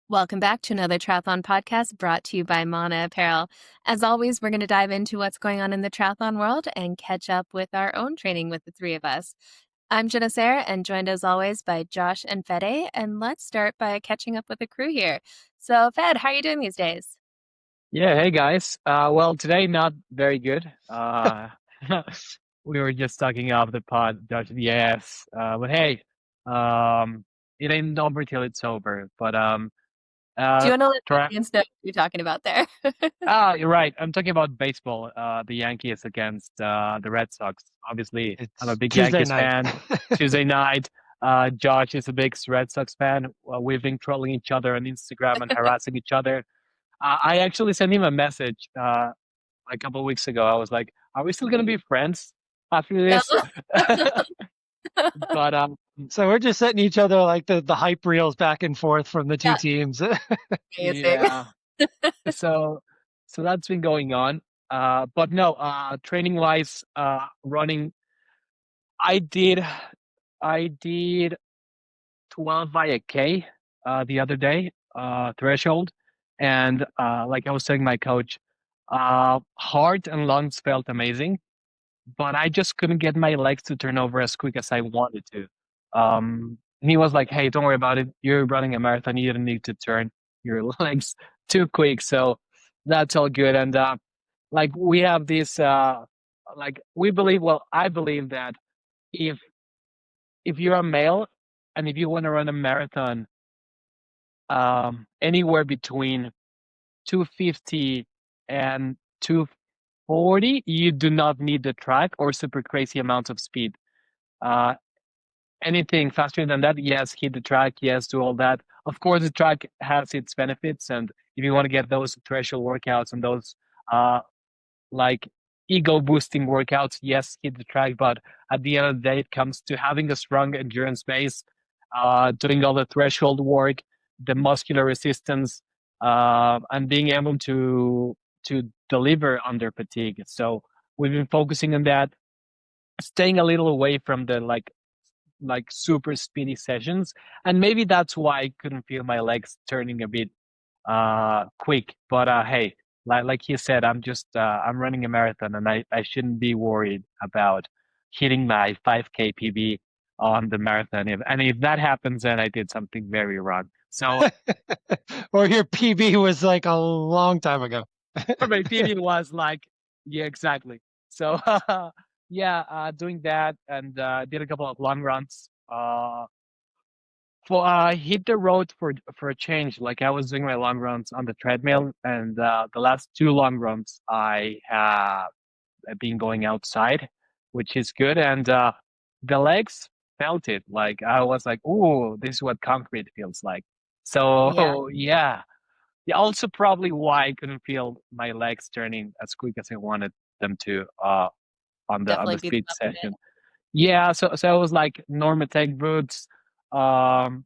Welcome back to another triathlon podcast brought to you by Mauna Apparel. As always, we're going to dive into what's going on in the triathlon world and catch up with our own training with the three of us. I'm Jenna-Caer and joined as always by Josh and Fede. And let's start by catching up with the crew here. So Fed, how are you doing these days? Yeah, hey guys. Well, today not very good. We were just talking off the pod, Josh. Yes. But hey, it ain't over till it's over. But Do you want to let the try. audience know what you're talking about there? You're right. I'm talking about baseball. The Yankees against the Red Sox. Obviously, I'm a It's big Tuesday Yankees night. fan. Tuesday night. Josh is a big Red Sox fan. We've been trolling each other on Instagram and harassing each other. I actually sent him a message a couple of weeks ago. I was like, "Are we still gonna be friends after this?" But So we're just setting each other like the hype reels back and forth from the two Yeah. teams. Amazing. yeah. So that's been going on. But no, training wise, running. I did 12 via K the other day, threshold, and like I was telling my coach, heart and lungs felt amazing, but I just couldn't get my legs to turn over as quick as I wanted to. And he was like, "Hey, don't worry about it. You're running a marathon. You don't need to turn your legs too quick." So that's all good. And like we have this, like we believe. Well, I believe that if you're a male and if you want to run a marathon, anywhere between 250 and 240, you do not need the track or super crazy amounts of speed. Uh, Anything faster than that, yes, hit the track, yes, do all that. Of course, the track has its benefits, and if you want to get those threshold workouts and those uh, like ego boosting workouts, yes, hit the track. But at the end of the day, it comes to having a strong endurance base, doing all the threshold work, the muscular resistance, and being able to deliver under fatigue. So we've been focusing on that, staying a little away from the super speedy sessions, and maybe that's why I couldn't feel my legs turning a bit quick. But hey, like he said, I'm running a marathon, and I shouldn't be worried about hitting my 5K PB on the marathon. If that happens, then I did something very wrong. So Or your PB was like a long time ago. my PB was like, yeah, exactly. So yeah, doing that, and did a couple of long runs. Hit the road for a change. Like I was doing my long runs on the treadmill, and the last two long runs I have been going outside, which is good. And the legs felt it. Like I was like, "Oh, this is what concrete feels like." So yeah. Yeah. Also, probably why I couldn't feel my legs turning as quick as I wanted them to on the Definitely be speed the session. Yeah. So it was like Normatec boots. Um,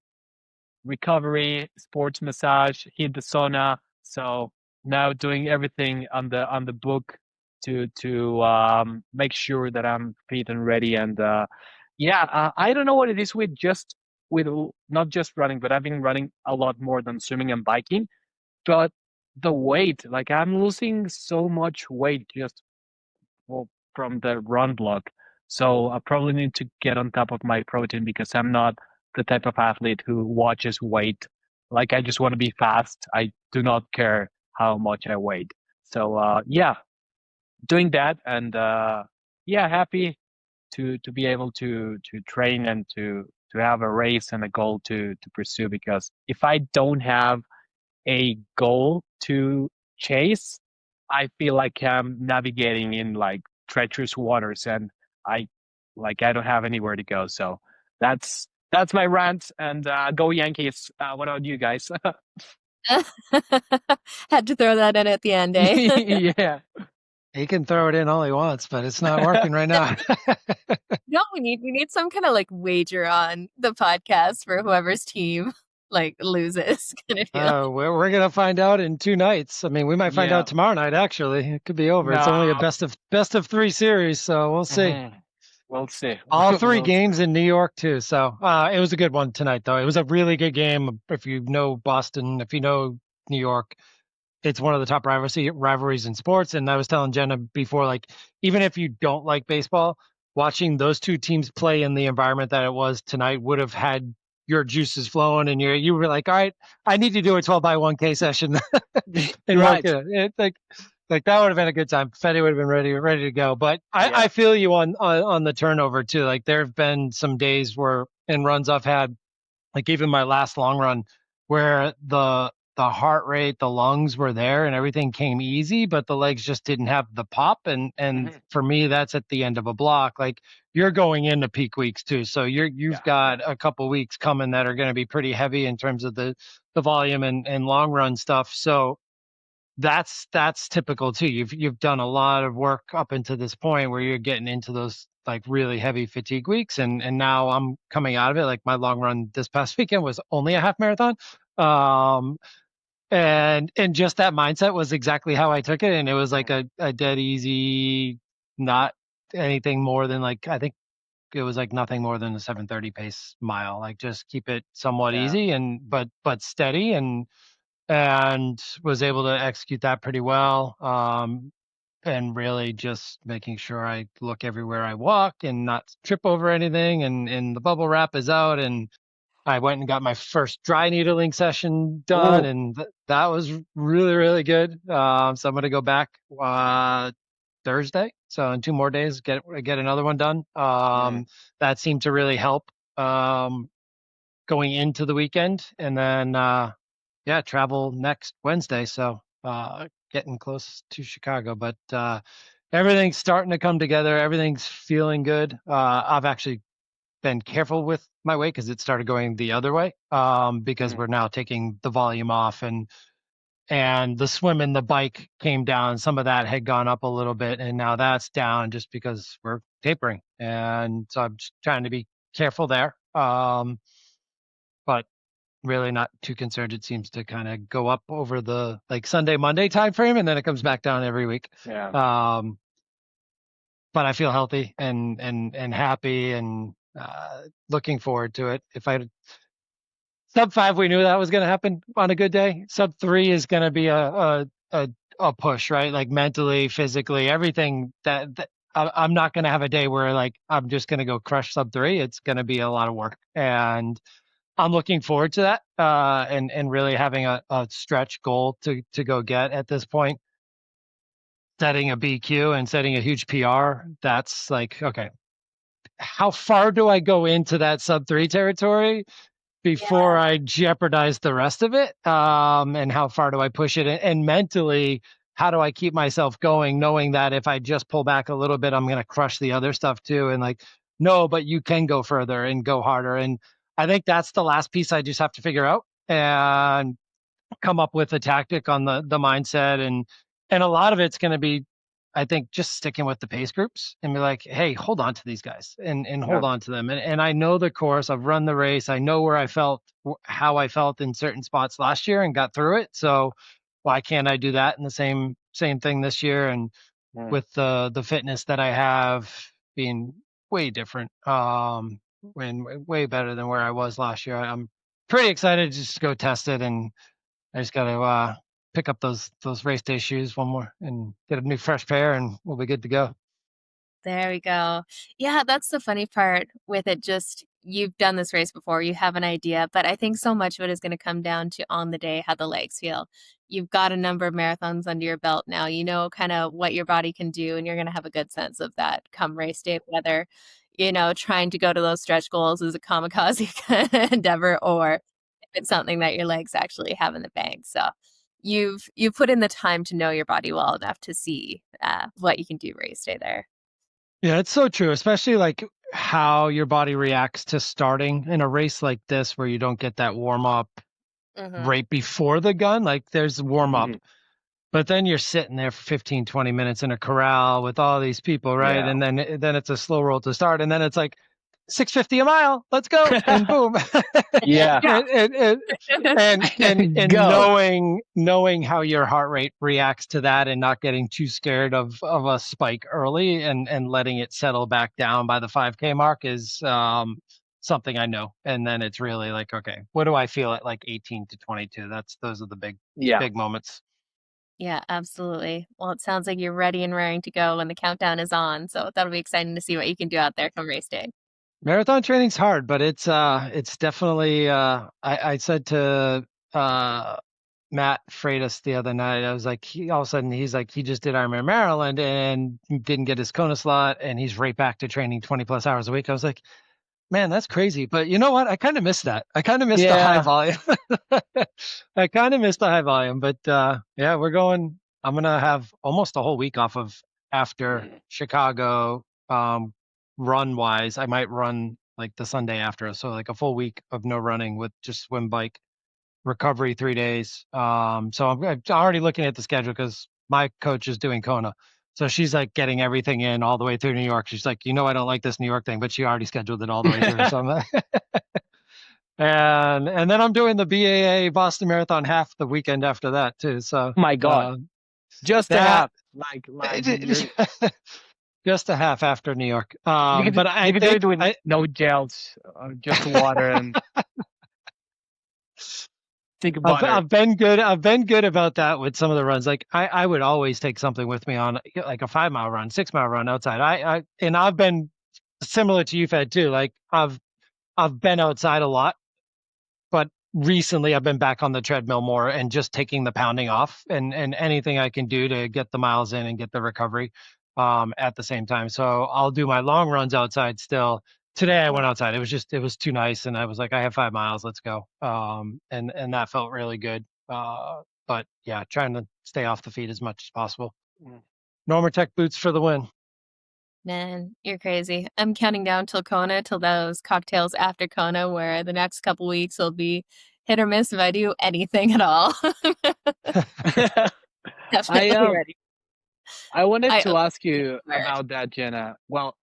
Recovery, sports massage, hit the sauna. So now doing everything on the book to make sure that I'm fit and ready. And yeah, I don't know what it is with not just running, but I've been running a lot more than swimming and biking. But the weight, like I'm losing so much weight just from the run block. So I probably need to get on top of my protein because I'm not the type of athlete who watches weight. Like I just want to be fast. I do not care how much I weigh. So yeah, doing that, and yeah, happy to be able to train and to have a race and a goal to pursue. Because if I don't have a goal to chase, I feel like I'm navigating in like treacherous waters, and I I don't have anywhere to go. So that's my rant. And go Yankees! What about you guys? Had to throw that in at the end, eh? Yeah. He can throw it in all he wants, but it's not working right now. No, we need some kind of like wager on the podcast for whoever's team like loses kind of deal. We're gonna find out in 2 nights. I mean, we might find Yeah. out tomorrow night. Actually, it could be over. It's only a No. best of 3 series, so we'll see. Mhm. We'll see. All three We'll see. games in New York too. So it was a good one tonight, though. It was a really good game. If you know Boston, if you know New York, it's one of the top rivalries in sports. And I was telling Jenna before, like, even if you don't like baseball, watching those two teams play in the environment that it was tonight would have had your juices flowing, and you were like, all right, I need to do a 12x1K session. And Right. it's like that would have been a good time. Fede would have been ready to go. But I feel you on the turnover too. Like there have been some days where in runs I've had, like even my last long run, where the heart rate, the lungs were there and everything came easy, but the legs just didn't have the pop. And for me, that's at the end of a block. Like you're going into peak weeks too. So you've got a couple weeks coming that are going to be pretty heavy in terms of the volume and long run stuff. So that's typical too. You've done a lot of work up until this point where you're getting into those like really heavy fatigue weeks, and now I'm coming out of it. Like my long run this past weekend was only a half marathon. And just that mindset was exactly how I took it. And it was like a dead easy, not anything more than like, I think it was like nothing more than a 7:30 pace mile. Like just keep it somewhat easy but steady, and was able to execute that pretty well. And really just making sure I look everywhere I walk and not trip over anything. And the bubble wrap is out, and I went and got my first dry needling session done, and that was really, really good. So I'm going to go back Thursday. So in 2 more days, get another one done. That seemed to really help going into the weekend, and then travel next Wednesday. So getting close to Chicago, but everything's starting to come together. Everything's feeling good. I've actually been careful with my weight because it started going the other way, because we're now taking the volume off, and the swim and the bike came down. Some of that had gone up a little bit, and now that's down just because we're tapering. And so I'm just trying to be careful there. But really not too concerned. It seems to kind of go up over the like Sunday, Monday time frame, and then it comes back down every week. But I feel healthy and happy, and looking forward to it. If I sub 5, we knew that was going to happen on a good day. Sub 3 is going to be a push, right? Like mentally, physically, everything that I'm not going to have a day where like I'm just going to go crush sub 3. It's going to be a lot of work, and I'm looking forward to that, and really having a stretch goal to go get at this point. Setting a BQ and setting a huge PR, that's like, okay, how far do I go into that sub 3 territory before I jeopardize the rest of it? And how far do I push it? And mentally, how do I keep myself going, knowing that if I just pull back a little bit, I'm going to crush the other stuff too. And like, no, but you can go further and go harder. And I think that's the last piece I just have to figure out and come up with a tactic on the mindset. And a lot of it's going to be, I think, just sticking with the pace groups and be like, hey, hold on to these guys and hold on to them. And I know the course, I've run the race. I know where I felt, how I felt in certain spots last year and got through it. So why can't I do that in the same thing this year? And with the fitness that I have being way different, and way better than where I was last year, I'm pretty excited to just go test it. And I just got to pick up those race day shoes one more and get a new fresh pair, and we'll be good to go. There we go. Yeah, that's the funny part with it. Just you've done this race before, you have an idea, but I think so much of it is going to come down to on the day how the legs feel. You've got a number of marathons under your belt now. You know kind of what your body can do, and you're going to have a good sense of that come race day, whether trying to go to those stretch goals is a kamikaze endeavor or if it's something that your legs actually have in the bank. So you've put in the time to know your body well enough to see what you can do race day there. Yeah, it's so true, especially like how your body reacts to starting in a race like this where you don't get that warm up right before the gun. Like there's warm up, but then you're sitting there for 15, 20 minutes in a corral with all these people, right? And then it's a slow roll to start. And then it's like, 650 a mile. Let's go. And boom. Yeah. and Go. knowing how your heart rate reacts to that and not getting too scared of a spike early and letting it settle back down by the 5K mark is something I know. And then it's really like, okay, what do I feel at like 18 to 22? Those are the big moments. Yeah, absolutely. Well, it sounds like you're ready and raring to go when the countdown is on. So that'll be exciting to see what you can do out there come race day. Marathon training's hard, but it's definitely I said to Matt Freitas the other night, I was like, all of a sudden he's like, he just did Ironman Maryland and didn't get his Kona slot, and he's right back to training 20 plus hours a week. I was like, man, that's crazy. But you know what? I kind of miss that. I kind of miss the high volume. I kind of miss the high volume, but yeah, we're going. I'm gonna have almost a whole week off of after Chicago. Run wise, I might run like the Sunday after, so like a full week of no running with just swim, bike, recovery 3 days. So I'm already looking at the schedule because my coach is doing Kona. So she's like getting everything in all the way through New York. She's like, I don't like this New York thing, but she already scheduled it all the way through. So and then I'm doing the BAA Boston Marathon half the weekend after that too. So my God, just a half, like just a half after New York. But I do it with no gels, just water and. I've been good about that with some of the runs. Like I would always take something with me on like a 5 mile run, 6 mile run outside. I've been similar to you, Fed, too. Like I've been outside a lot, but recently I've been back on the treadmill more and just taking the pounding off and anything I can do to get the miles in and get the recovery at the same time. So I'll do my long runs outside still. Today I went outside. It was too nice, and I was like, I have 5 miles. Let's go. And that felt really good. But yeah, trying to stay off the feet as much as possible. Normatec boots for the win. Man, you're crazy. I'm counting down till Kona, till those cocktails after Kona, where the next couple weeks will be hit or miss if I do anything at all. Definitely ready. I wanted to ask you about that, Jenna. Well,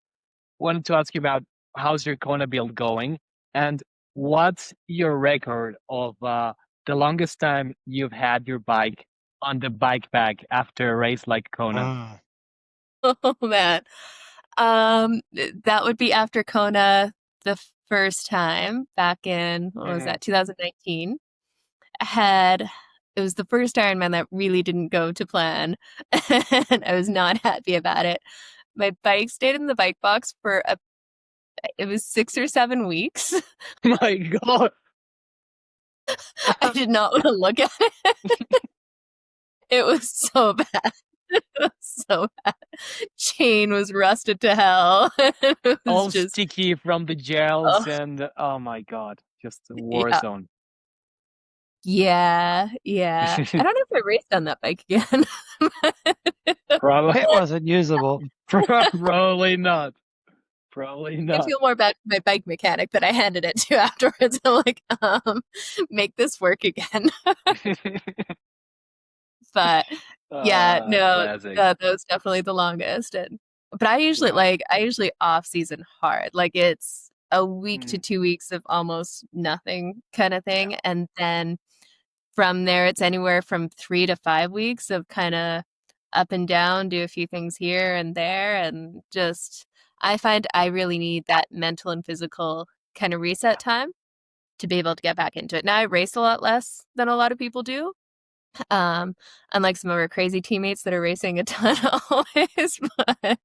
wanted to ask you about how's your Kona build going, and what's your record of the longest time you've had your bike on the bike bag after a race like Kona? Oh man, that would be after Kona the first time back in, what was that, 2019. It was the first Ironman that really didn't go to plan, and I was not happy about it. My bike stayed in the bike box for it was 6 or 7 weeks. My God. I did not want to look at it. It was so bad. It was so bad. Chain was rusted to hell. It was all just sticky from the gels and oh my God, just a war zone. Yeah. I don't know if I raced on that bike again. Probably it wasn't usable. Probably not. I feel more bad for my bike mechanic that I handed it to afterwards. I'm like, make this work again. But yeah, no, that was definitely the longest. But I usually off season hard. Like it's a week to 2 weeks of almost nothing kind of thing. And then from there, it's anywhere from 3 to 5 weeks of kind of up and down, do a few things here and there. And just, I find I really need that mental and physical kind of reset time to be able to get back into it. Now I race a lot less than a lot of people do. Unlike some of our crazy teammates that are racing a ton always, but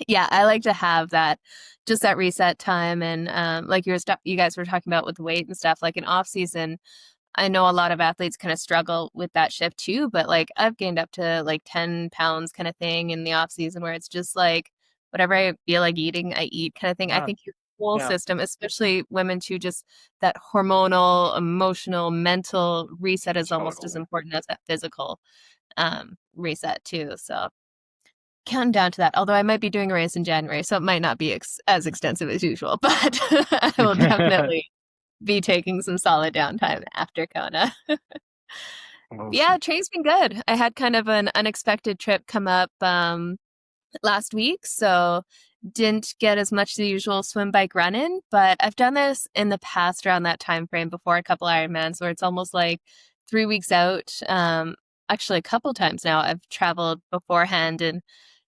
yeah, I like to have that, just that reset time. And like you guys were talking about with weight and stuff, like in off season, I know a lot of athletes kind of struggle with that shift too, but like I've gained up to like 10 pounds kind of thing in the off season where it's just like whatever I feel like eating, I eat kind of thing. I think your whole system, especially women too, just that hormonal, emotional, mental reset is almost as important as that physical reset too. So counting down to that, although I might be doing a race in January, so it might not be as extensive as usual, but I will definitely be taking some solid downtime after Kona. Awesome. Yeah, training's been good. I had kind of an unexpected trip come up last week, so didn't get as much the usual swim, bike, run in, but I've done this in the past around that time frame before a couple Ironmans where it's almost like 3 weeks out. Actually, a couple times now I've traveled beforehand. And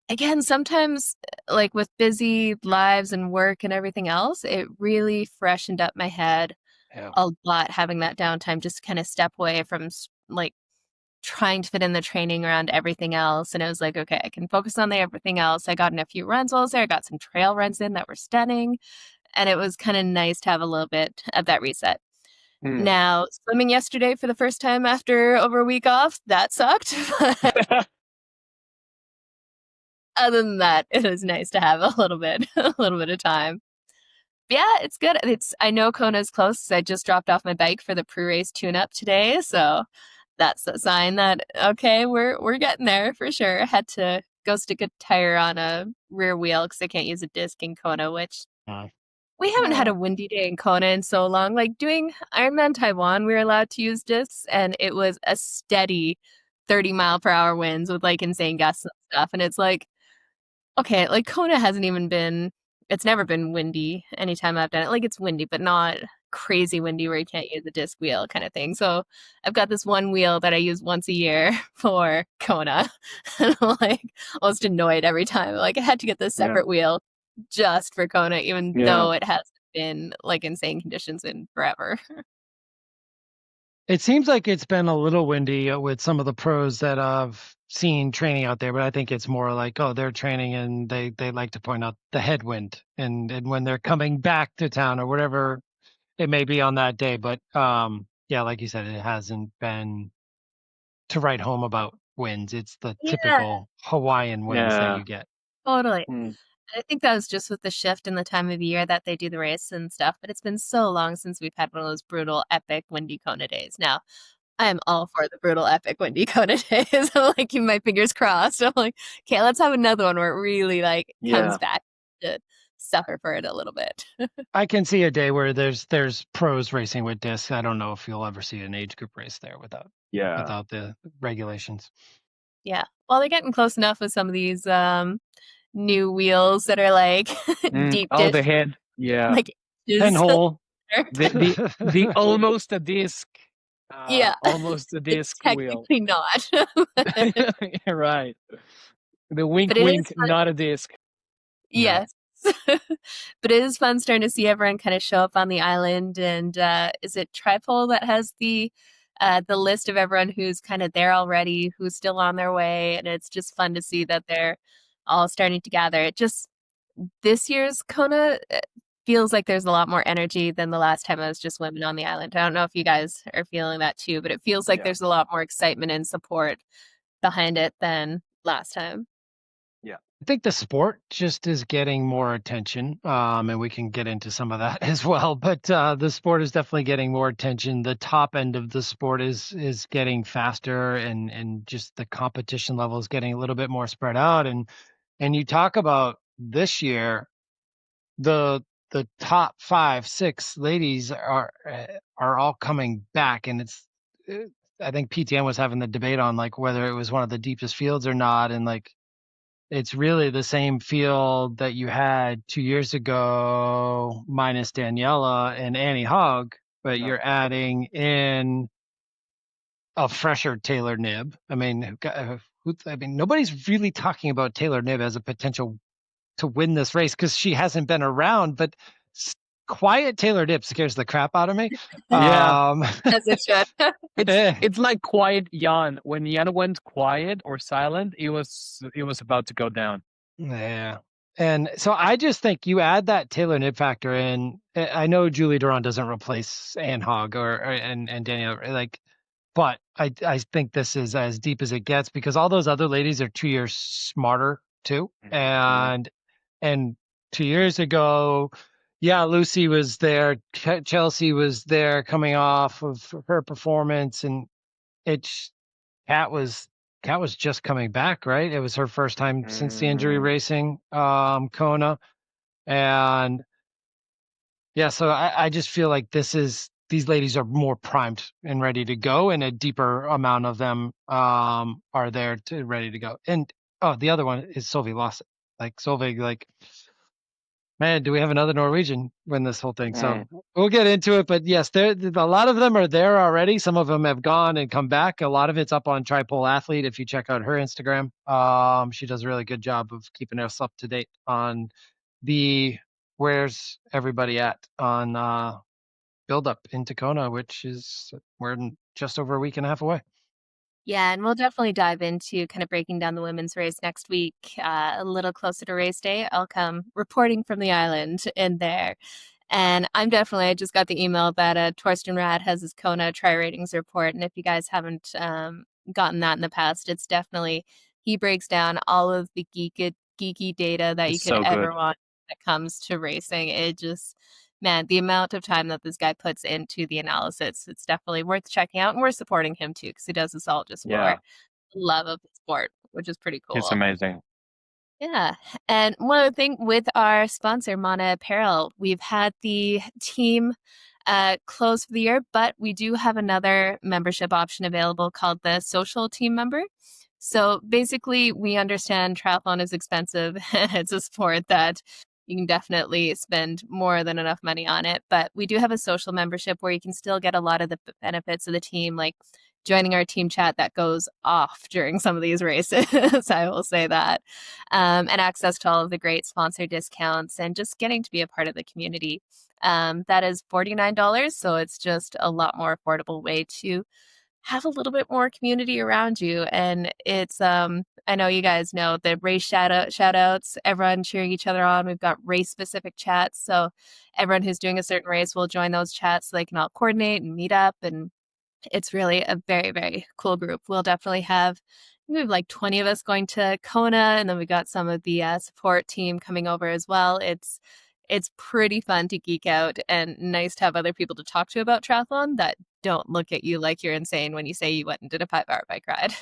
again, sometimes like with busy lives and work and everything else, it really freshened up my head a lot having that downtime just to kind of step away from like trying to fit in the training around everything else. And it was like, okay, I can focus on everything else. I got in a few runs while I was there. I got some trail runs in that were stunning. And it was kind of nice to have a little bit of that reset. Now, swimming yesterday for the first time after over a week off, that sucked. Other than that, it was nice to have a little bit of time. But yeah, it's good. I know Kona's close. I just dropped off my bike for the pre-race tune-up today, so that's a sign that okay, we're getting there for sure. I had to go stick a tire on a rear wheel because I can't use a disc in Kona, which we haven't had a windy day in Kona in so long. Like doing Ironman Taiwan, we were allowed to use discs, and it was a steady 30-mile-per-hour winds with like insane gusts and stuff. And it's like, okay, like Kona hasn't even been. It's never been windy anytime I've done it. Like it's windy, but not crazy windy where you can't use a disc wheel kind of thing. So I've got this one wheel that I use once a year for Kona. And I'm like almost annoyed every time. Like I had to get this separate wheel just for Kona, even though it hasn't been like insane conditions in forever. It seems like it's been a little windy with some of the pros that I've seen training out there, but I think it's more like, oh, they're training and they like to point out the headwind and when they're coming back to town or whatever it may be on that day. But yeah, like you said, it hasn't been to write home about winds. It's the typical Hawaiian winds that you get. Totally. I think that was just with the shift in the time of year that they do the race and stuff, but it's been so long since we've had one of those brutal, epic, windy Kona days. Now, I am all for the brutal, epic, windy Kona days. I'm like, keep my fingers crossed. I'm like, okay, let's have another one where it really like comes back to suffer for it a little bit. I can see a day where there's pros racing with discs. I don't know if you'll ever see an age group race there without the regulations. Yeah. Well, they're getting close enough with some of these new wheels that are like deep dish. Oh, the head. Yeah. Like pinhole. the almost a disc. Almost a disc wheel. Technically not. Right. The wink, not a disc. Yes. But it is fun starting to see everyone kind of show up on the island. And is it Tripole that has the list of everyone who's kind of there already, who's still on their way? And it's just fun to see that they're all starting to gather. It just, this year's Kona feels like there's a lot more energy than the last time I was just women on the island. I don't know if you guys are feeling that too, but it feels like there's a lot more excitement and support behind it than last time. Yeah. I think the sport just is getting more attention, and we can get into some of that as well. But the sport is definitely getting more attention. The top end of the sport is getting faster, and just the competition level is getting a little bit more spread out. And you talk about this year, the top 5, 6 ladies are all coming back, and I think PTN was having the debate on like whether it was one of the deepest fields or not, and like it's really the same field that you had 2 years ago, minus Daniela and Annie Hogg, but you're adding in a fresher Taylor Knibb. I mean, nobody's really talking about Taylor Knibb as a potential to win this race because she hasn't been around, but quiet Taylor Knibb scares the crap out of me. As it should. It's like quiet Jan. When Jan went quiet or silent, it was about to go down. Yeah. And so I just think you add that Taylor Knibb factor in. I know Julie Duran doesn't replace Anne Hogg and Danielle, like, but I think this is as deep as it gets because all those other ladies are 2 years smarter too. And 2 years ago, Lucy was there. Chelsea was there coming off of her performance, and Kat was just coming back, right? It was her first time since the injury racing Kona, and so I just feel like these ladies are more primed and ready to go, and a deeper amount of them are there ready to go. And the other one is Solveig Lasse. Like Solveig, like Man, do we have another Norwegian win this whole thing? So we'll get into it. But yes, a lot of them are there already. Some of them have gone and come back. A lot of it's up on Tripole Athlete. If you check out her Instagram, she does a really good job of keeping us up to date on where's everybody at on build up into Kona, which is we're just over a week and a half away. Yeah, and we'll definitely dive into kind of breaking down the women's race next week, a little closer to race day. I'll come reporting from the island in there. And I just got the email that Torsten Rad has his Kona Tri Ratings report. And if you guys haven't gotten that in the past, it's definitely, he breaks down all of the geeky data that you could ever want when it comes to racing. It just, man, the amount of time that this guy puts into the analysis, it's definitely worth checking out. And we're supporting him too, because he does this all just for love of the sport, which is pretty cool. It's amazing. Yeah. And one other thing with our sponsor, Mauna Apparel, we've had the team closed for the year, but we do have another membership option available called the Social Team Member. So basically, we understand triathlon is expensive. It's a sport that you can definitely spend more than enough money on it. But we do have a social membership where you can still get a lot of the benefits of the team, like joining our team chat that goes off during some of these races. I will say that. And access to all of the great sponsor discounts and just getting to be a part of the community. That is $49. So it's just a lot more affordable way to have a little bit more community around you. And it's, I know you guys know the race shout outs, everyone cheering each other on. We've got race specific chats. So everyone who's doing a certain race will join those chats so they can all coordinate and meet up. And it's really a very, very cool group. We'll definitely we have like 20 of us going to Kona, and then we got some of the support team coming over as well. It's pretty fun to geek out and nice to have other people to talk to about triathlon that don't look at you like you're insane when you say you went and did a 5-hour bike ride.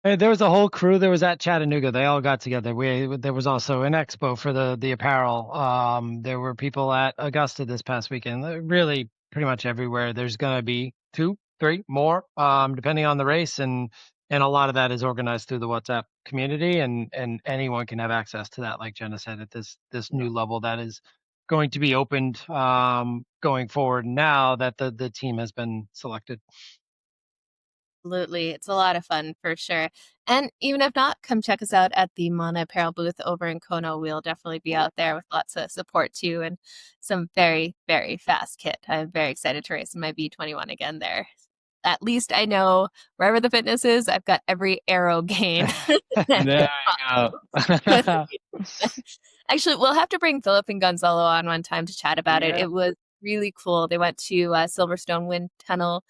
There was a whole crew that was at Chattanooga. They all got together. There was also an expo for the apparel. There were people at Augusta this past weekend. Really, pretty much everywhere. There's going to be 2, 3 more, depending on the race, and a lot of that is organized through the WhatsApp community, and anyone can have access to that. Like Jenna said, at this new level that is going to be opened going forward now that the team has been selected. Absolutely. It's a lot of fun for sure. And even if not, come check us out at the Mauna Apparel booth over in Kona. We'll definitely be out there with lots of support too and some very, very fast kit. I'm very excited to race in my B21 again there. At least I know wherever the fitness is, I've got every arrow gain. There you go. Actually, we'll have to bring Philip and Gonzalo on one time to chat about it. It was really cool. They went to Silverstone Wind Tunnel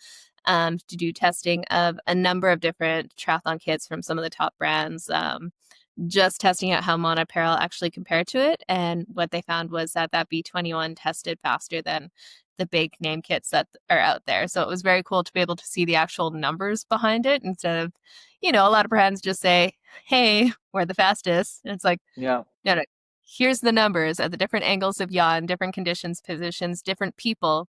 to do testing of a number of different triathlon kits from some of the top brands, just testing out how Mauna Apparel actually compared to it. And what they found was that B21 tested faster than the big name kits that are out there. So it was very cool to be able to see the actual numbers behind it instead of, a lot of brands just say, hey, we're the fastest. And it's like, no, here's the numbers at the different angles of yaw and different conditions, positions, different people.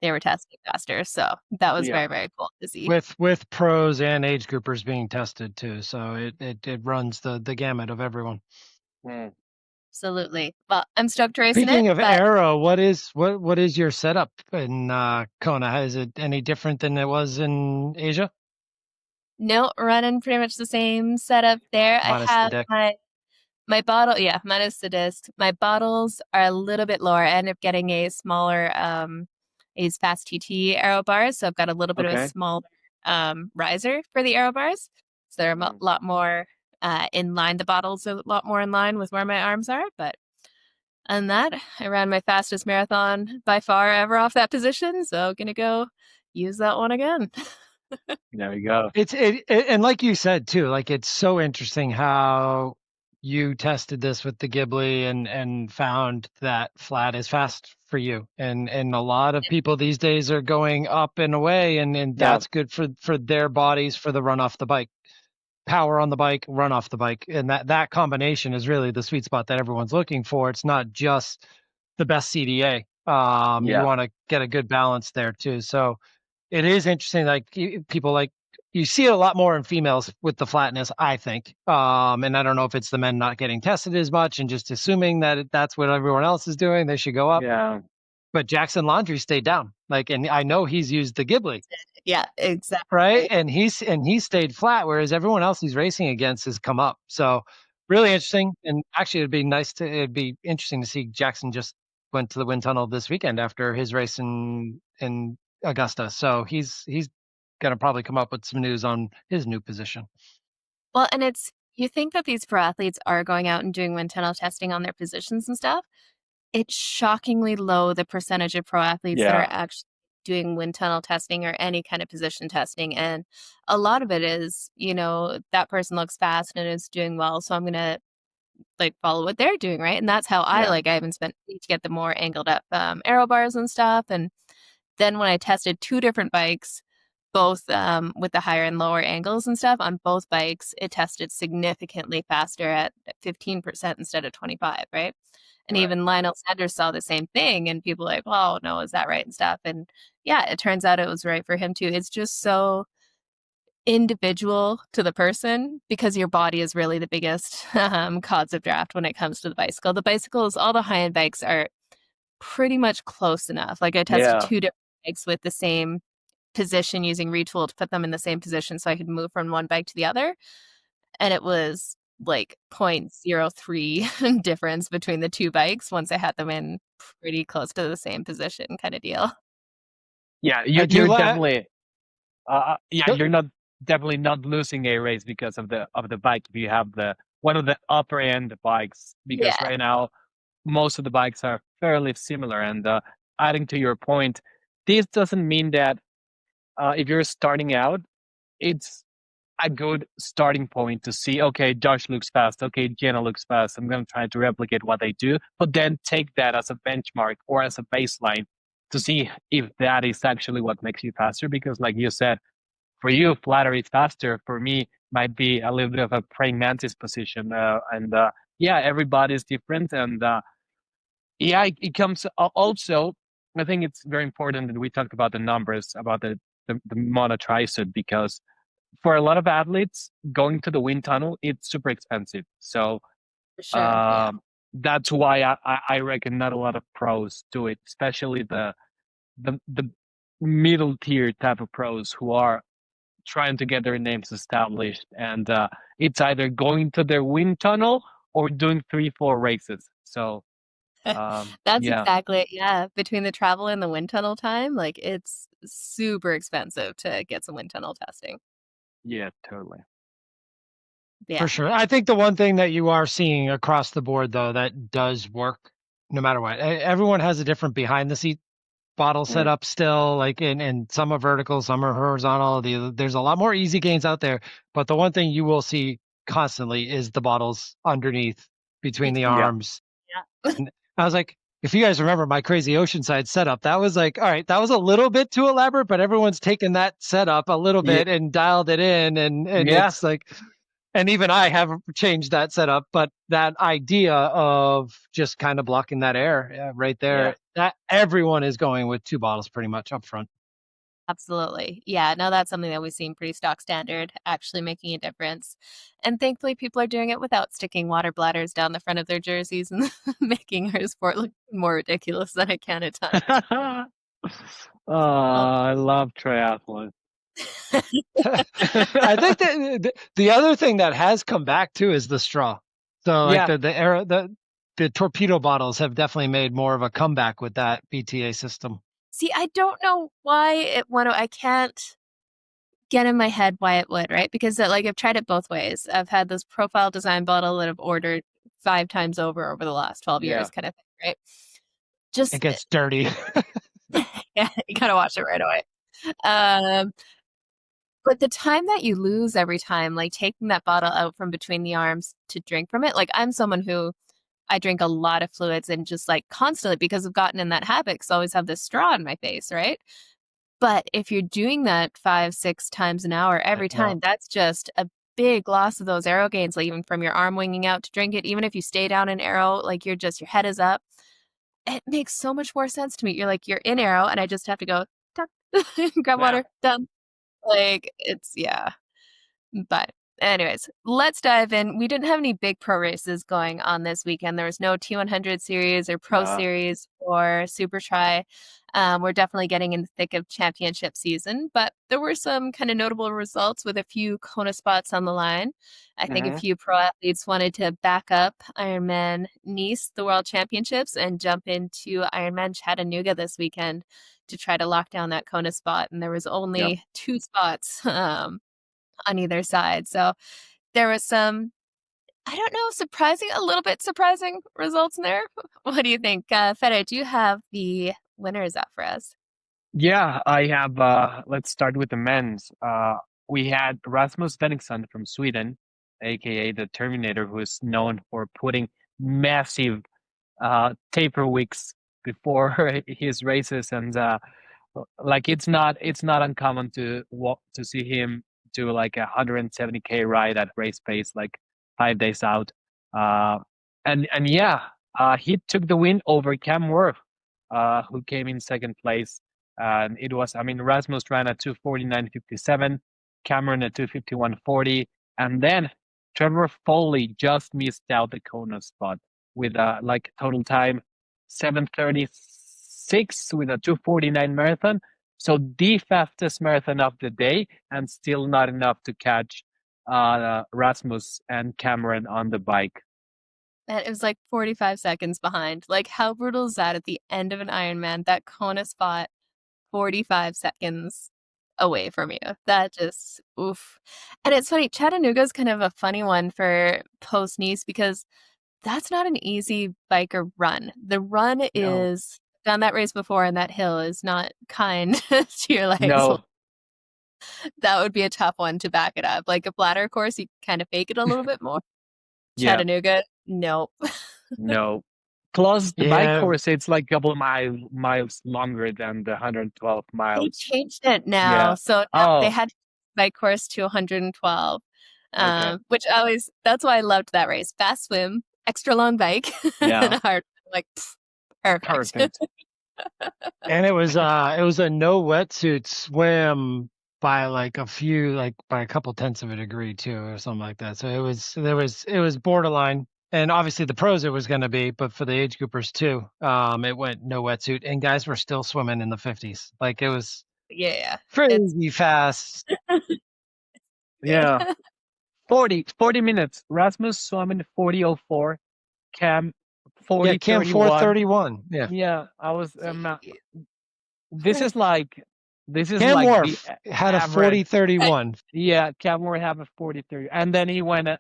They were testing faster. So that was very, very cool to see. With pros and age groupers being tested too. So it runs the gamut of everyone. Absolutely. Well, I'm stoked to race Speaking of aero, what is your setup in Kona? Is it any different than it was in Asia? No, running pretty much the same setup there. Minus I have the my bottle, minus the disc. My bottles are a little bit lower. I end up getting a smaller is Fast TT aero bars. So I've got a little bit of a small riser for the aero bars. So they're a lot more in line. The bottles are a lot more in line with where my arms are. But on that, I ran my fastest marathon by far ever off that position. So going to go use that one again. There we go. And like you said too, like it's so interesting how you tested this with the Ghibli and found that flat is fast for you. And a lot of people these days are going up and away, and that's good for their bodies, for the run off the bike. Power on the bike, run off the bike. And that combination is really the sweet spot that everyone's looking for. It's not just the best CDA. You want to get a good balance there too. So it is interesting, like people like you see it a lot more in females with the flatness, I think. And I don't know if it's the men not getting tested as much and just assuming that that's what everyone else is doing, they should go up. Yeah. But Jackson Laundry stayed down. And I know he's used the Ghibli. Yeah, exactly. Right. And he stayed flat, whereas everyone else he's racing against has come up. So really interesting. And actually it'd be interesting to see Jackson just went to the wind tunnel this weekend after his race in Augusta. So he's going to probably come up with some news on his new position. Well, and you think that these pro athletes are going out and doing wind tunnel testing on their positions and stuff. It's shockingly low, the percentage of pro athletes that are actually doing wind tunnel testing or any kind of position testing. And a lot of it is, that person looks fast and is doing well, so I'm going to follow what they're doing, right? And that's how I even spent to get the more angled up aero bars and stuff. And then when I tested 2 different bikes, both with the higher and lower angles and stuff on both bikes, it tested significantly faster at 15% instead of 25, right? And even Lionel Sanders saw the same thing, and people like, oh, no, is that right and stuff? And yeah, it turns out it was right for him too. It's just so individual to the person because your body is really the biggest cause of draft when it comes to the bicycle. The bicycles, all the high-end bikes are pretty much close enough. I tested 2 different bikes with the same position using Retool to put them in the same position so I could move from one bike to the other. And it was 0.03 difference between the 2 bikes once I had them in pretty close to the same position kind of deal. Yeah, you're definitely you're not definitely not losing a race because of the bike if you have one of the upper end bikes, because right now most of the bikes are fairly similar. And adding to your point, this doesn't mean that if you're starting out, it's a good starting point to see, okay, Josh looks fast, okay, Jenna looks fast, I'm going to try to replicate what they do, but then take that as a benchmark or as a baseline to see if that is actually what makes you faster. Because like you said, for you, flatter is faster. For me, might be a little bit of a praying mantis position. Everybody's different. And it comes also, I think it's very important that we talk about the numbers, about the Mauna Tri-Suit, because for a lot of athletes, going to the wind tunnel, it's super expensive. So for sure, that's why I reckon not a lot of pros do it, especially the middle tier type of pros who are trying to get their names established. And it's either going to their wind tunnel or doing 3-4 races. So that's exactly it. Yeah, between the travel and the wind tunnel time, it's super expensive to get some wind tunnel testing. Yeah, totally. Yeah. For sure. I think the one thing that you are seeing across the board, though, that does work no matter what. Everyone has a different behind the seat bottle setup still, and some are vertical, some are horizontal. There's a lot more easy gains out there. But the one thing you will see constantly is the bottles underneath between the arms. Yeah. And I was like, if you guys remember my crazy Oceanside setup, that was all right, that was a little bit too elaborate, but everyone's taken that setup a little bit and dialed it in. And it's and even I have changed that setup, but that idea of just kind of blocking that air right there, that everyone is going with 2 bottles pretty much up front. Absolutely. Yeah, no, that's something that we've seen pretty stock standard, actually making a difference. And thankfully, people are doing it without sticking water bladders down the front of their jerseys and making our sport look more ridiculous than it can at times. I love triathlon. I think that the other thing that has come back too is the straw. So the torpedo bottles have definitely made more of a comeback with that BTA system. See, I don't know why I can't get in my head why it would, right? Because I've tried it both ways. I've had this profile design bottle that I've ordered 5 times over the last 12 years kind of thing, right? It gets dirty. Yeah, you gotta wash it right away. But the time that you lose every time, taking that bottle out from between the arms to drink from it, I'm someone who I drink a lot of fluids and just constantly, because I've gotten in that habit, because I always have this straw in my face, right? But if you're doing that 5-6 times an hour every time, that's just a big loss of those aero gains, even from your arm winging out to drink it. Even if you stay down in aero, your head is up. It makes so much more sense to me. You're in aero and I just have to go grab water, done. Like, it's, yeah. But anyways, let's dive in. We didn't have any big pro races going on this weekend. There was no T100 series or pro series or Supertri. We're definitely getting in the thick of championship season, but there were some kind of notable results with a few Kona spots on the line. I think a few pro athletes wanted to back up Ironman Nice, the World Championships, and jump into Ironman Chattanooga this weekend to try to lock down that Kona spot. And there was only 2 spots on either side. So there was some, I don't know, a little bit surprising results in there. What do you think? Fede, do you have the winners up for us? Yeah, I have, let's start with the men's. We had Rasmus Svenningsson from Sweden, aka the Terminator, who is known for putting massive taper weeks before his races, and like it's not uncommon to see him do like a 170K ride at race pace, like 5 days out. And yeah, he took the win over Cam Wurf, who came in second place. And it was, I mean, Rasmus ran at 2:49.57, Cameron at 2:51.40, and then Trevor Foley just missed out the Kona spot with like total time 7:36 with a 2:49 marathon. So the fastest marathon of the day, and still not enough to catch Rasmus and Cameron on the bike. And it was like 45 seconds behind. Like, how brutal is that at the end of an Ironman? That Kona spot, 45 seconds away from you. That just, oof. And it's funny, Chattanooga is kind of a funny one for post-Nice because that's not an easy bike or run. The run is, done that race before, and that hill is not kind to your legs. No. That would be a tough one to back it up. Like a bladder course, you kind of fake it a little bit more. Chattanooga, nope. No. Plus, the bike course, it's like a couple of miles longer than the 112 miles. They changed it now. So now they had bike course to 112, which that's why I loved that race. Fast swim, extra long bike, and hard, like, perfect. And it was a no wetsuit swim by like by a couple tenths of a degree too, or something like that. So it was borderline. And obviously the pros it was going to be, but for the age groupers too, it went no wetsuit, and guys were still swimming in the 50s. Like it was crazy fast. 40 minutes. Rasmus swam in 40:04. Cam 40:31. Cam 4:31. Yeah, I was. This is like Cam like Wurf had a 40:31. Yeah, Cam Wurf had a 40:30, and then he went on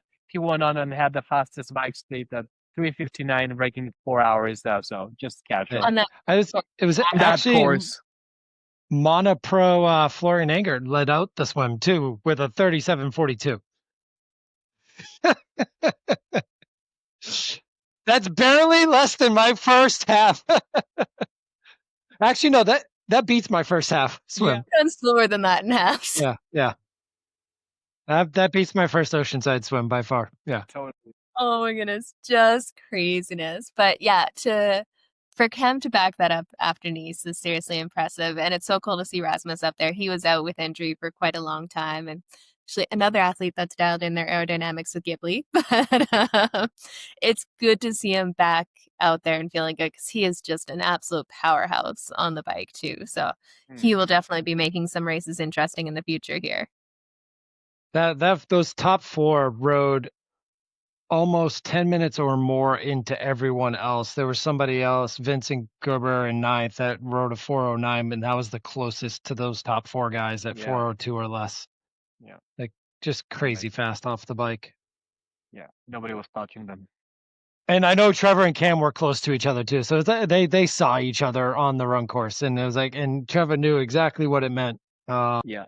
and had the fastest bike speed at 3:59, breaking 4 hours. So just casual. It was actually course. Mauna Pro Florian Anger led out the swim too with a 37:42. That's barely less than my first half. Actually, no, that beats my first half swim. Yeah, I'm slower than that in halves. Yeah. That beats my first Oceanside swim by far. Yeah. Totally. Oh my goodness, just craziness. But yeah, for Cam to back that up after Nice is seriously impressive, and it's so cool to see Rasmus up there. He was out with injury for quite a long time, and actually another athlete that's dialed in their aerodynamics with Ghibli. But it's good to see him back out there and feeling good because he is just an absolute powerhouse on the bike too. So he will definitely be making some races interesting in the future here. Those top 4 rode almost 10 minutes or more into everyone else. There was somebody else, Vincent Gerber in 9th, that rode a 4:09, and that was the closest to those top 4 guys at 4:02 or less. Yeah. Like just crazy fast off the bike. Yeah. Nobody was touching them. And I know Trevor and Cam were close to each other too. So they saw each other on the run course, and it was like, and Trevor knew exactly what it meant. Yeah.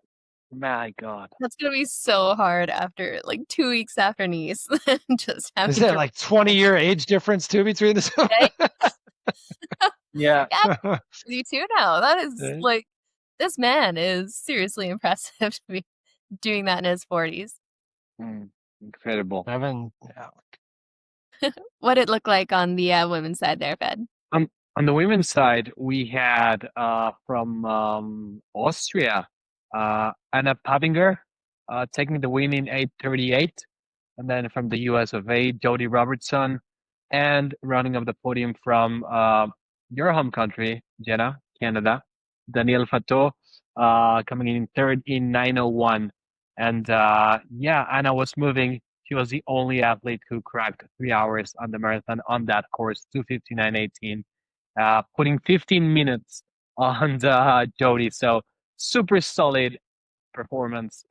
My God. That's going to be so hard after like 2 weeks after Nice. Just having Is there like 20-year age difference too between the two? Yeah. You too now. That is like, this man is seriously impressive to be doing that in his 40s. Incredible. What did it look like on the women's side there, Fed? On the women's side, we had from Austria, Anna Pabinger taking the win in 8:38. And then from the US of A, Jody Robertson. And running up the podium from your home country, Jenna, Canada, Danielle Fateau coming in third in 9:01. And Anna was moving. She was the only athlete who cracked 3 hours on the marathon on that course, 2:59:18, putting 15 minutes on Jody. So super solid performance.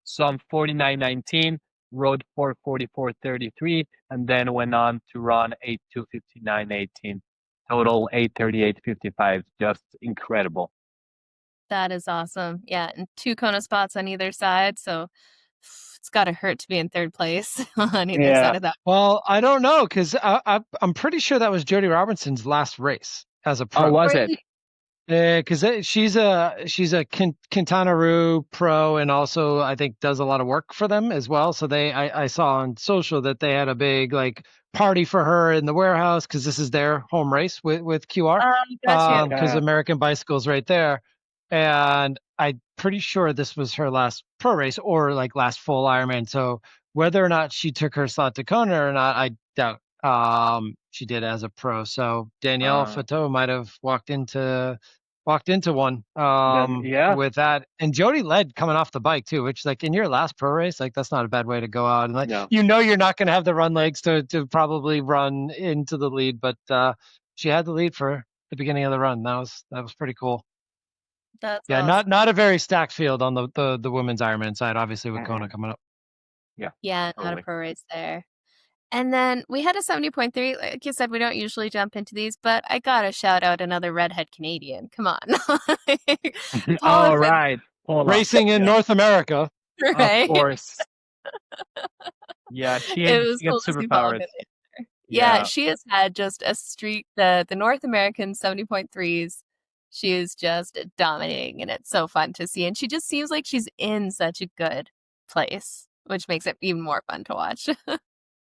Some 49:19, rode 4:44:33, and then went on to run 8:2:59:18. Total 8:38:55. Just incredible. That is awesome. Yeah, and 2 Kona spots on either side, so it's got to hurt to be in third place on either side of that. Well, I don't know, because I'm pretty sure that was Jody Robertson's last race as a pro. Oh, was it? Because she's a Quintana Roo pro, and also I think does a lot of work for them as well. So I saw on social that they had a big like party for her in the warehouse, because this is their home race with QR. Gotcha. Because American Bicycle's right there, and I'm pretty sure this was her last pro race or like last full Ironman. So whether or not she took her slot to Kona or not, I doubt. She did as a pro. So Danielle Fateau might have walked into one with that. And Jody led coming off the bike too, which like in your last pro race, like that's not a bad way to go out. And like you're not going to have the run legs to probably run into the lead, but she had the lead for the beginning of the run. That was pretty cool. That's awesome. Not a very stacked field on the women's Ironman side, obviously with Kona coming up. Yeah, totally. Not a pro race there. And then we had a 70.3. Like you said, we don't usually jump into these, but I gotta shout out another redhead Canadian. Come on. All right. Racing in North America. Right. Of course. Yeah, she gets superpowers. Yeah, she has had just a streak. The North American 70.3s, she is just dominating, and it's so fun to see. And she just seems like she's in such a good place, which makes it even more fun to watch.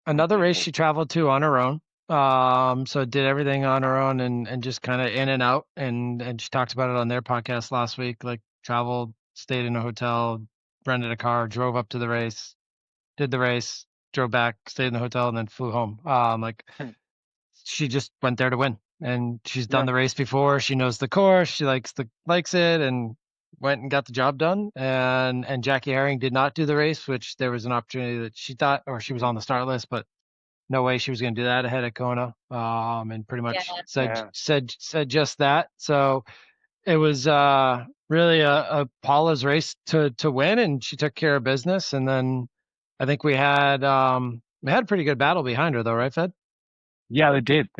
Another race she traveled to on her own. So did everything on her own and just kind of in and out. And she talked about it on their podcast last week, like traveled, stayed in a hotel, rented a car, drove up to the race, did the race, drove back, stayed in the hotel, and then flew home. She just went there to win. And she's done the race before. She knows the course. She likes it, and went and got the job done. And Jackie Herring did not do the race, which there was an opportunity that she thought, or she was on the start list, but no way she was going to do that ahead of Kona. And pretty much said just that. So it was really a Paula's race to win, and she took care of business. And then I think we had a pretty good battle behind her, though, right, Fed? Yeah, they did.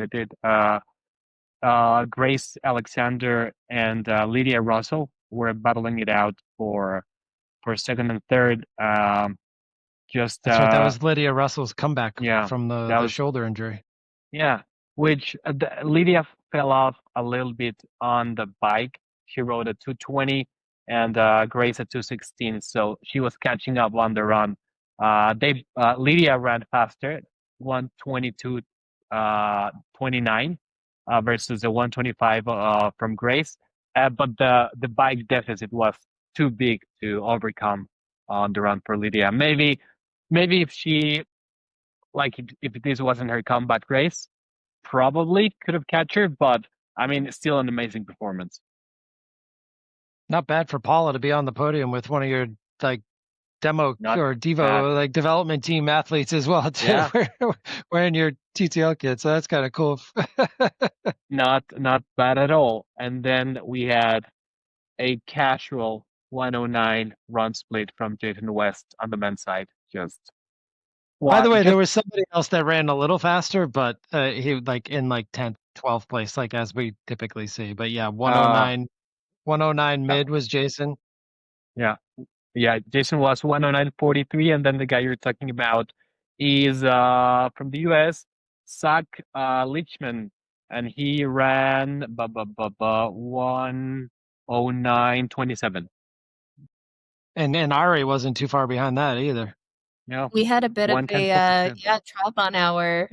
Grace Alexander and Lydia Russell were battling it out for second and third. That's right. That was Lydia Russell's comeback from the shoulder injury. Yeah, which Lydia fell off a little bit on the bike. She rode a 2:20 and Grace a 2:16, so she was catching up on the run. Lydia ran faster, 1:22:29 versus the 1:25 from Grace, but the bike deficit was too big to overcome on the run for Lydia. Maybe if she, like, if this wasn't her comeback race, probably could have catch her, but I mean, it's still an amazing performance. Not bad for Paula to be on the podium with one of your like demo or Devo like development team athletes as well too. Yeah. Wearing your TTL kit, so that's kind of cool. Not bad at all. And then we had a casual 109 run split from Jason West on the men's side. By the way, there was somebody else that ran a little faster, but he like in like 10th, 12th place, like as we typically see. But yeah, 109 mid was Jason. Yeah, Jason was 109.43, and then the guy you're talking about is from the US, Zach Lichman, and he ran 109.27. And Ari wasn't too far behind that either. Yeah, we had a bit of a triathlon hour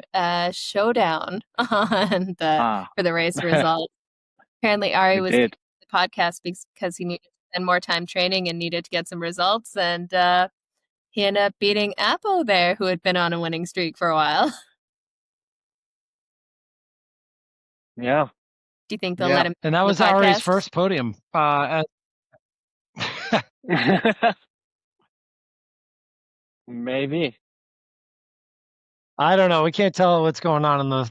showdown on for the race results. Apparently, Ari was the podcast because he needed to spend more time training and needed to get some results. And he ended up beating Apo there, who had been on a winning streak for a while. Yeah. Do you think they'll let him? And that was Ari's first podium. Maybe. I don't know. We can't tell what's going on in the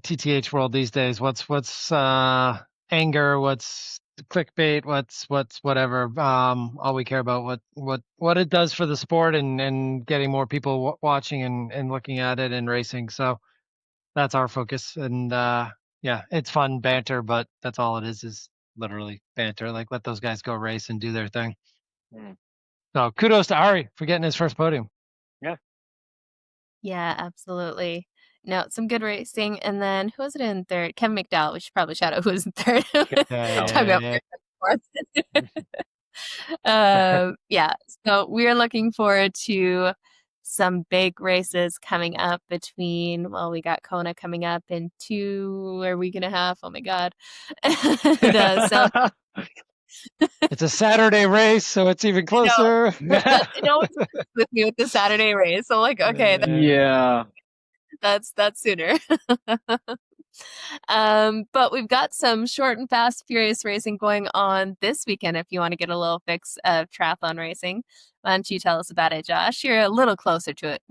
TTH world these days. What's anger? What's clickbait? What's whatever. All we care about what it does for the sport and getting more people watching and looking at it and racing. So that's our focus. And yeah, it's fun banter, but that's all it is literally banter. Like, let those guys go race and do their thing. So kudos to Ari for getting his first podium. Yeah. Yeah, absolutely. No, some good racing. And then who was it in third? Kevin McDowell. We should probably shout out who was in third. Yeah. So we're looking forward to some big races coming up between, well, we got Kona coming up in 2 week and a half. Oh my God. It's a Saturday race, so it's even closer. It always with me with the Saturday race. So like, okay. That's sooner. But we've got some short and fast, furious racing going on this weekend. If you want to get a little fix of triathlon racing, why don't you tell us about it, Josh? You're a little closer to it.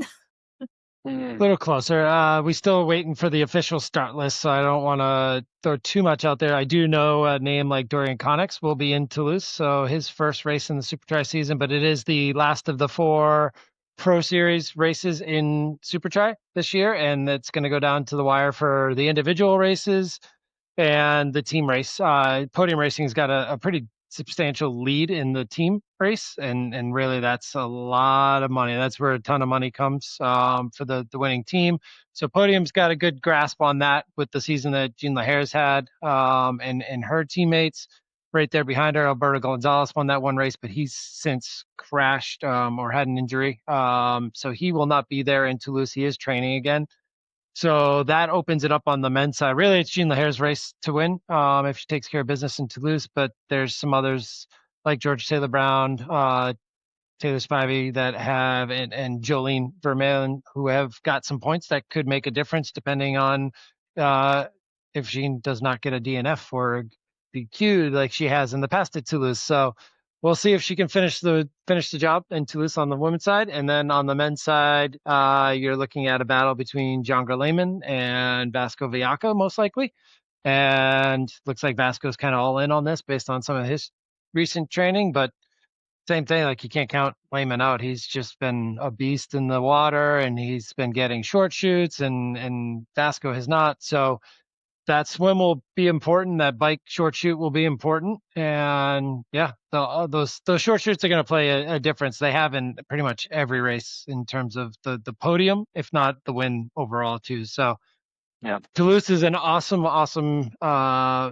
A little closer. We still waiting for the official start list, so I don't want to throw too much out there. I do know a name like Dorian Connex will be in Toulouse, so his first race in the Supertri season, but it is the last of the 4 Pro Series races in Supertri this year, and it's going to go down to the wire for the individual races and the team race. Podium racing's got a pretty substantial lead in the team race, and really that's a lot of money. That's where a ton of money comes for the winning team. So Podium's got a good grasp on that with the season that Jean Lahare's had and her teammates. Right there behind her, Alberto Gonzalez won that one race, but he's since crashed or had an injury. So he will not be there in Toulouse. He is training again. So that opens it up on the men's side. Really, it's Jean Lahare's race to win if she takes care of business in Toulouse. But there's some others like George Taylor Brown, Taylor Spivey that have, and Jolene Vermeulen who have got some points that could make a difference depending on if Jean does not get a DNF or DQ like she has in the past at Toulouse. So we'll see if she can finish the job in Toulouse on the women's side. And then on the men's side, you're looking at a battle between John Lehman and Vasco Villaca, most likely. And looks like Vasco's kind of all in on this based on some of his recent training. But same thing, like you can't count Lehman out. He's just been a beast in the water, and he's been getting short shoots, and Vasco has not. So that swim will be important. That bike short shoot will be important. And yeah, those short shoots are going to play a difference. They have in pretty much every race in terms of the podium, if not the win overall too. So yeah, Toulouse is an awesome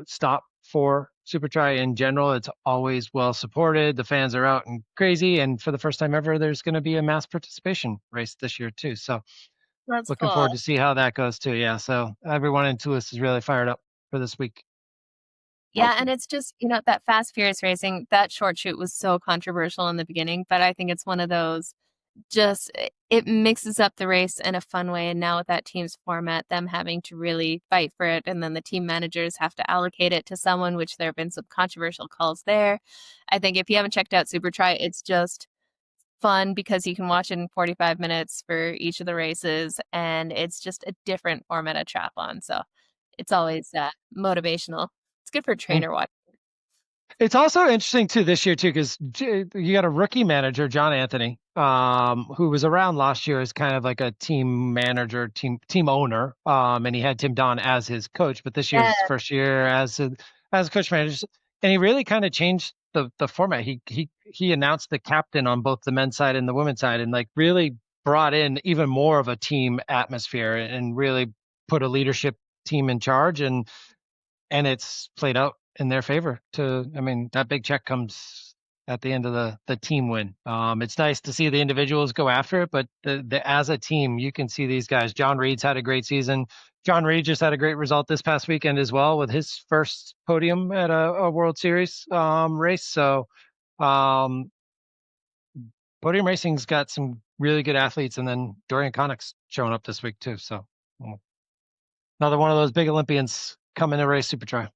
stop for Supertri in general. It's always well supported. The fans are out and crazy. And for the first time ever, there's going to be a mass participation race this year too. So that's looking forward to see how that goes too. Yeah. So everyone in Toulouse is really fired up for this week. Yeah. And it's just, that fast, furious racing, that short shoot was so controversial in the beginning, but I think it's one of those, just, it mixes up the race in a fun way. And now with that team's format, them having to really fight for it, and then the team managers have to allocate it to someone, which there have been some controversial calls there. I think if you haven't checked out Supertri, it's just fun because you can watch it in 45 minutes for each of the races, and it's just a different format of triathlon. So it's always motivational. It's good for trainer watching. It's also interesting too this year too, because you got a rookie manager, John Anthony, who was around last year as kind of like a team manager, team owner, and he had Tim Don as his coach. But this year's his first year as a coach manager, and he really kind of changed the format. He announced the captain on both the men's side and the women's side, and like really brought in even more of a team atmosphere and really put a leadership team in charge, and it's played out in their favor. That big check comes at the end of the team win. It's nice to see the individuals go after it, but as a team, you can see these guys. John Reed's had a great season. John Reed just had a great result this past weekend as well with his first podium at a World Series race. So Podium racing's got some really good athletes, and then Dorian Connick's showing up this week too. So another one of those big Olympians coming to race Supertri.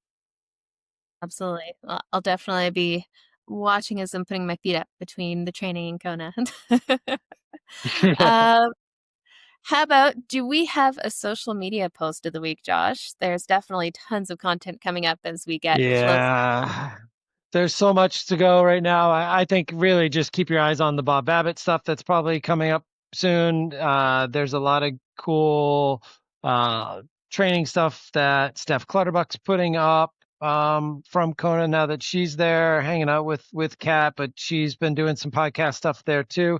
Absolutely. Well, I'll definitely be watching as I'm putting my feet up between the training and Kona. How about, do we have a social media post of the week, Josh? There's definitely tons of content coming up as we get close. There's so much to go right now. I think really just keep your eyes on the Bob Babbitt stuff that's probably coming up soon. There's a lot of cool training stuff that Steph Clutterbuck's putting up from Kona now that she's there hanging out with Kat, but she's been doing some podcast stuff there too.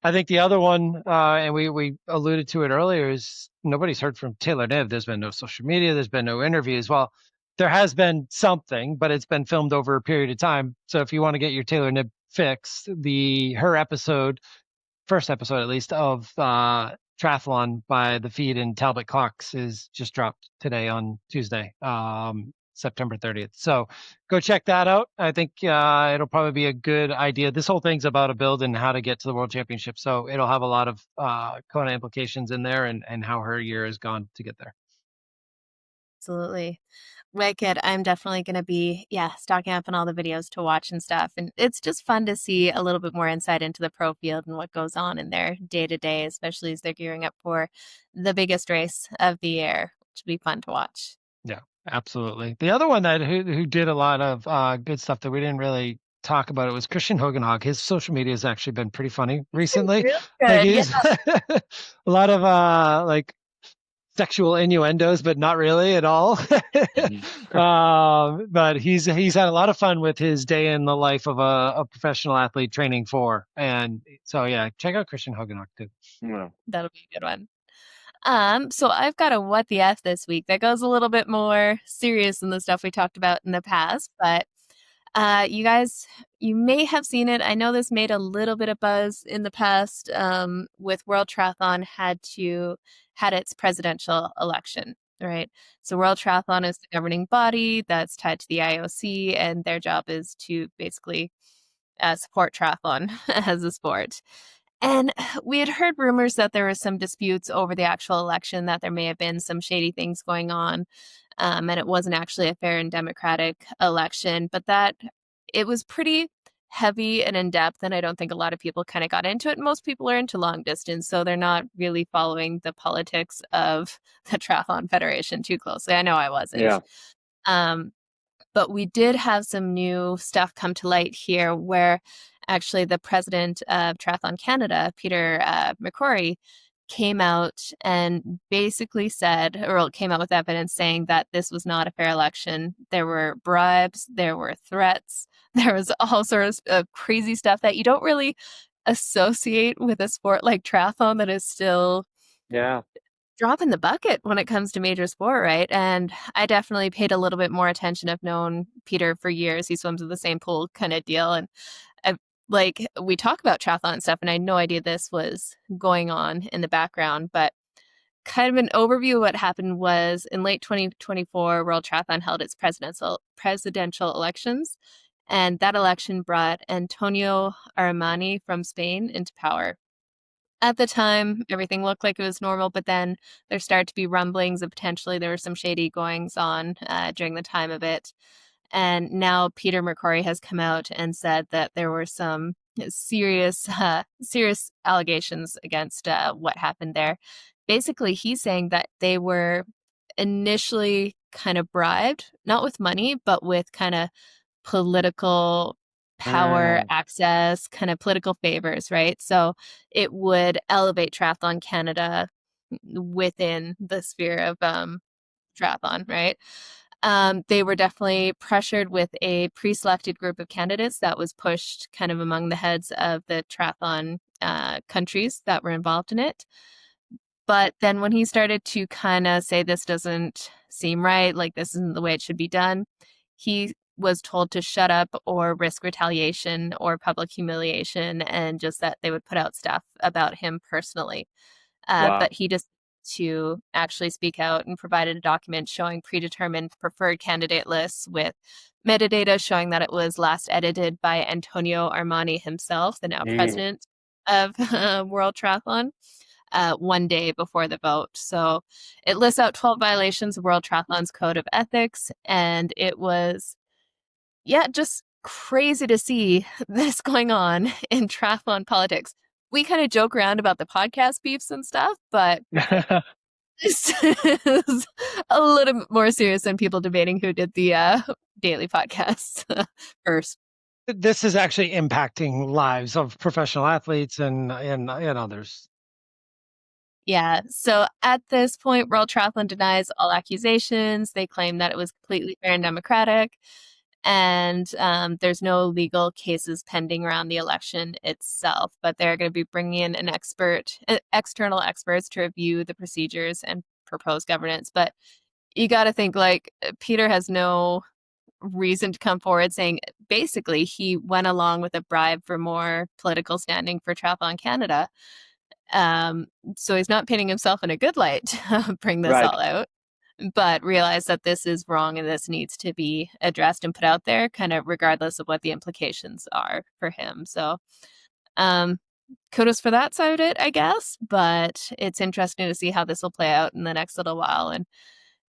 I think the other one, and we alluded to it earlier, is nobody's heard from Taylor Niv. There's been no social media. There's been no interviews. Well, there has been something, but it's been filmed over a period of time. So if you want to get your Taylor Niv fix, her episode, first episode at least, of Triathlon by The Feed and Talbot Cox is just dropped today on Tuesday, September 30th. So go check that out. I think it'll probably be a good idea. This whole thing's about a build and how to get to the World Championship. So it'll have a lot of Kona implications in there and how her year has gone to get there. Absolutely. Wicked. I'm definitely going to be, stocking up on all the videos to watch and stuff. And it's just fun to see a little bit more insight into the pro field and what goes on in their day to day, especially as they're gearing up for the biggest race of the year, which will be fun to watch. Yeah, absolutely. The other one who did a lot of good stuff that we didn't really talk about it was Christian Hogenhog. His social media has actually been pretty funny recently. Really good. A lot of sexual innuendos, but not really at all. But he's had a lot of fun with his day in the life of a professional athlete training for. And so, check out Christian Hogenhog too. Yeah. That'll be a good one. So I've got a what the F this week that goes a little bit more serious than the stuff we talked about in the past, but you guys, you may have seen it. I know this made a little bit of buzz in the past with World Triathlon had its presidential election, right? So World Triathlon is the governing body that's tied to the IOC, and their job is to basically support triathlon as a sport. And we had heard rumors that there were some disputes over the actual election, that there may have been some shady things going on, and it wasn't actually a fair and democratic election, but that it was pretty heavy and in-depth, and I don't think a lot of people kind of got into it. Most people are into long distance, so they're not really following the politics of the Triathlon Federation too closely. I know I wasn't. Yeah. But we did have some new stuff come to light here where actually the president of Triathlon Canada, Peter McCrory, came out and basically said, or came out with evidence saying that this was not a fair election. There were bribes, there were threats, there was all sorts of crazy stuff that you don't really associate with a sport like triathlon that is still dropping the bucket when it comes to major sport, right? And I definitely paid a little bit more attention. I've known Peter for years. He swims in the same pool kind of deal. And we talk about triathlon and stuff, and I had no idea this was going on in the background, but kind of an overview of what happened was in late 2024, World Triathlon held its presidential elections, and that election brought Antonio Armani from Spain into power. At the time, everything looked like it was normal, but then there started to be rumblings of potentially there were some shady goings on during the time of it. And now Peter McCrory has come out and said that there were some serious allegations against what happened there. Basically, he's saying that they were initially kind of bribed, not with money, but with kind of political power, access, kind of political favors, right? So it would elevate Triathlon Canada within the sphere of triathlon, right? They were definitely pressured with a pre-selected group of candidates that was pushed kind of among the heads of the triathlon countries that were involved in it. But then when he started to kind of say this doesn't seem right, like this isn't the way it should be done, he was told to shut up or risk retaliation or public humiliation, and just that they would put out stuff about him personally. But he just to actually speak out and provided a document showing predetermined preferred candidate lists with metadata showing that it was last edited by Antonio Armani himself, the now president of World Triathlon, 1 day before the vote. So it lists out 12 violations of World Triathlon's Code of Ethics, and it was, just crazy to see this going on in triathlon politics. We kind of joke around about the podcast beefs and stuff, but this is a little bit more serious than people debating who did the daily podcasts first. This is actually impacting lives of professional athletes and others. Yeah. So at this point, World Triathlon denies all accusations. They claim that it was completely fair and democratic. And there's no legal cases pending around the election itself, but they're going to be bringing in external experts to review the procedures and propose governance. But you got to think, like, Peter has no reason to come forward saying basically he went along with a bribe for more political standing for Triathlon Canada. So he's not painting himself in a good light to bring this all out, but realize that this is wrong and this needs to be addressed and put out there, kind of regardless of what the implications are for him. So kudos for that side of it, I guess, but it's interesting to see how this will play out in the next little while. And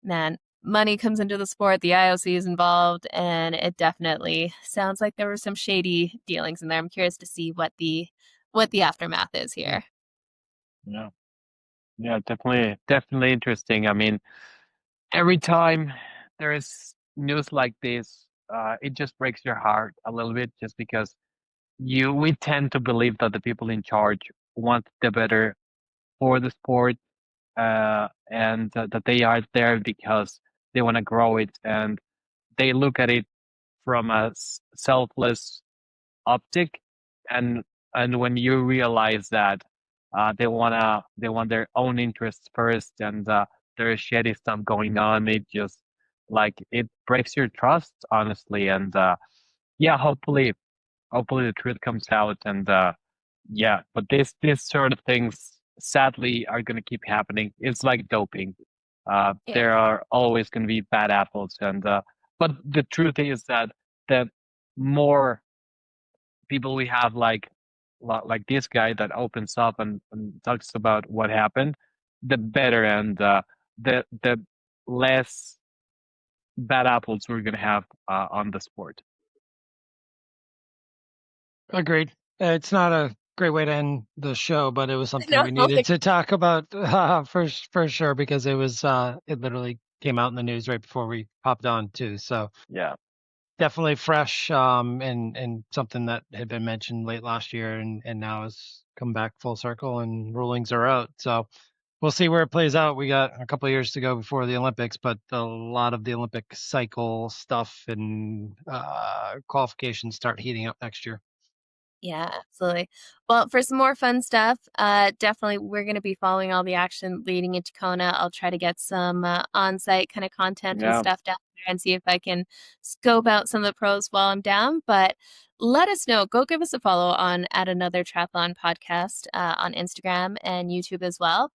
man, money comes into the sport, the IOC is involved, and it definitely sounds like there were some shady dealings in there. I'm curious to see what the aftermath is here. Yeah, definitely interesting. I mean, every time there is news like this, it just breaks your heart a little bit, just because we tend to believe that the people in charge want the better for the sport, and that they are there because they want to grow it, and they look at it from a selfless optic, and when you realize that they want their own interests first, and there's shady stuff going on, it just, like, it breaks your trust, honestly. And hopefully the truth comes out. And but this sort of things sadly are going to keep happening. It's like doping. There are always going to be bad apples, and but the truth is that the more people we have like this guy that opens up and talks about what happened, the better, and the less bad apples we're going to have on the sport. Agreed. It's not a great way to end the show, but it was something we needed to talk about for sure, because it was it literally came out in the news right before we hopped on too. So yeah, definitely fresh, and something that had been mentioned late last year and now has come back full circle, and rulings are out. So we'll see where it plays out. We got a couple of years to go before the Olympics, but a lot of the Olympic cycle stuff and qualifications start heating up next year. Yeah, absolutely. Well, for some more fun stuff, definitely we're going to be following all the action leading into Kona. I'll try to get some on-site kind of content and stuff down there and see if I can scope out some of the pros while I'm down. But let us know. Go give us a follow on Another Triathlon Podcast on Instagram and YouTube as well.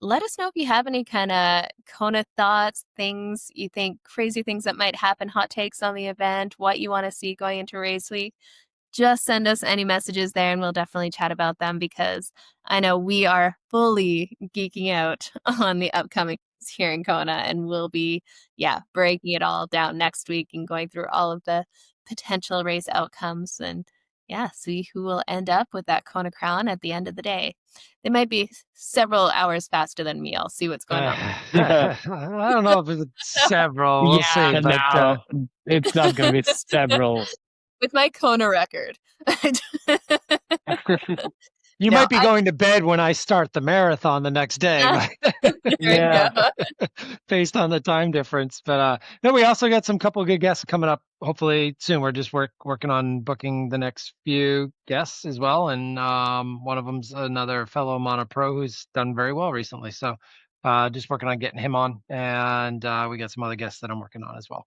Let us know if you have any kind of Kona thoughts, things you think, crazy things that might happen, hot takes on the event, what you want to see going into race week. Just send us any messages there and we'll definitely chat about them, because I know we are fully geeking out on the upcoming here in Kona, and we'll be, breaking it all down next week and going through all of the potential race outcomes and see who will end up with that Kona crown at the end of the day. They might be several hours faster than me. I'll see what's going on. I don't know if it's several. We'll see. But it's not going to be several. With my Kona record. You might be going to bed when I start the marathon the next day. Based on the time difference. But we also got some couple of good guests coming up hopefully soon. We're just working on booking the next few guests as well. And one of them's another fellow Mauna Pro who's done very well recently. So just working on getting him on. And we got some other guests that I'm working on as well.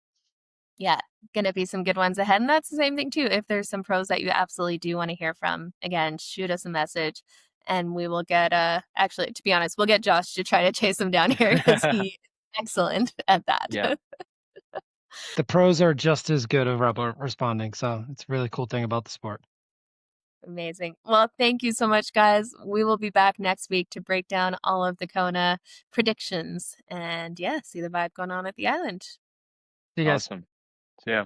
Yeah, going to be some good ones ahead. And that's the same thing too. If there's some pros that you absolutely do want to hear from, again, shoot us a message and we will get actually, to be honest, we'll get Josh to try to chase him down here because he is excellent at that. Yeah. The pros are just as good at responding, so it's a really cool thing about the sport. Amazing. Well, thank you so much, guys. We will be back next week to break down all of the Kona predictions and see the vibe going on at the island. See you guys. Awesome. See ya.